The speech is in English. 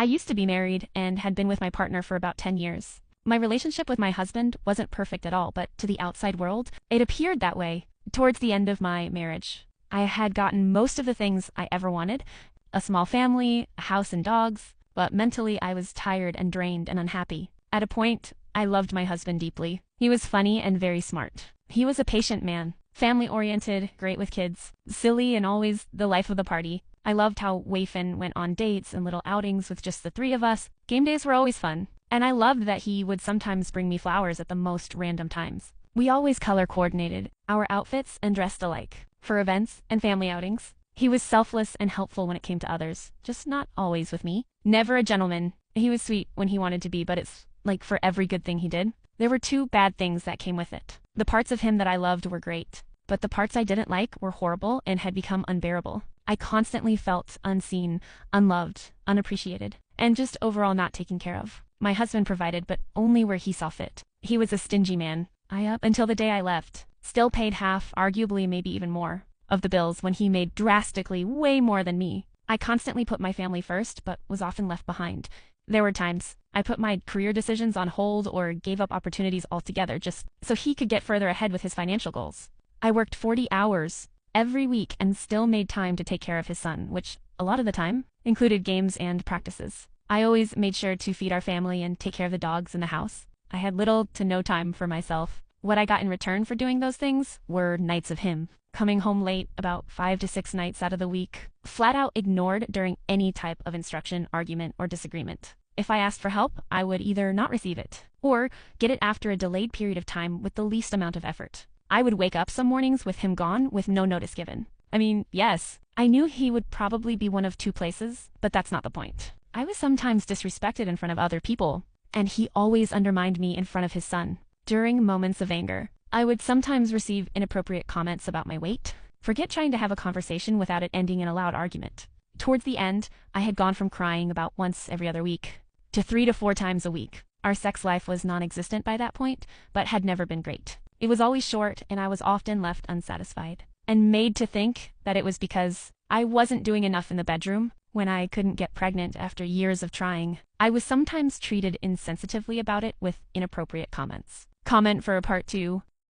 I used to be married and had been with my partner for about 10 years. My relationship with my husband wasn't perfect at all, but to the outside world, it appeared that way. Towards the end of my marriage, I had gotten most of the things I ever wanted: a small family, a house and dogs, but mentally I was tired and drained and unhappy. At a point, I loved my husband deeply. He was funny and very smart. He was a patient man, family-oriented, great with kids, silly and always the life of the party. I loved how Wei-Fin went on dates and little outings with just the three of us. Game days were always fun. And I loved that he would sometimes bring me flowers at the most random times. We always color coordinated our outfits and dressed alike for events and family outings. He was selfless and helpful when it came to others, just not always with me. Never a gentleman. He was sweet when he wanted to be, but it's like for every good thing he did, there were two bad things that came with it. The parts of him that I loved were great, but the parts I didn't like were horrible and had become unbearable. I constantly felt unseen, unloved, unappreciated, and just overall not taken care of. My husband provided, but only where he saw fit. He was a stingy man. Up until the day I left, still paid half, arguably maybe even more, of the bills when he made drastically way more than me. I constantly put my family first, but was often left behind. There were times I put my career decisions on hold or gave up opportunities altogether just so he could get further ahead with his financial goals. I worked 40 hours every week and still made time to take care of his son, which a lot of the time included games and practices. I always made sure to feed our family and take care of the dogs in the house. I had little to no time for myself. What I got in return for doing those things were nights of him, coming home late about 5 to 6 nights out of the week, flat out ignored during any type of instruction, argument, or disagreement. If I asked for help, I would either not receive it, or get it after a delayed period of time with the least amount of effort. I would wake up some mornings with him gone with no notice given. Yes, I knew he would probably be one of two places, but that's not the point. I was sometimes disrespected in front of other people, and he always undermined me in front of his son. During moments of anger, I would sometimes receive inappropriate comments about my weight. Forget trying to have a conversation without it ending in a loud argument. Towards the end, I had gone from crying about once every other week to 3 to 4 times a week. Our sex life was non-existent by that point, but had never been great. It was always short, and I was often left unsatisfied, and made to think that it was because I wasn't doing enough in the bedroom when I couldn't get pregnant after years of trying. I was sometimes treated insensitively about it with inappropriate comments. Comment for part 2.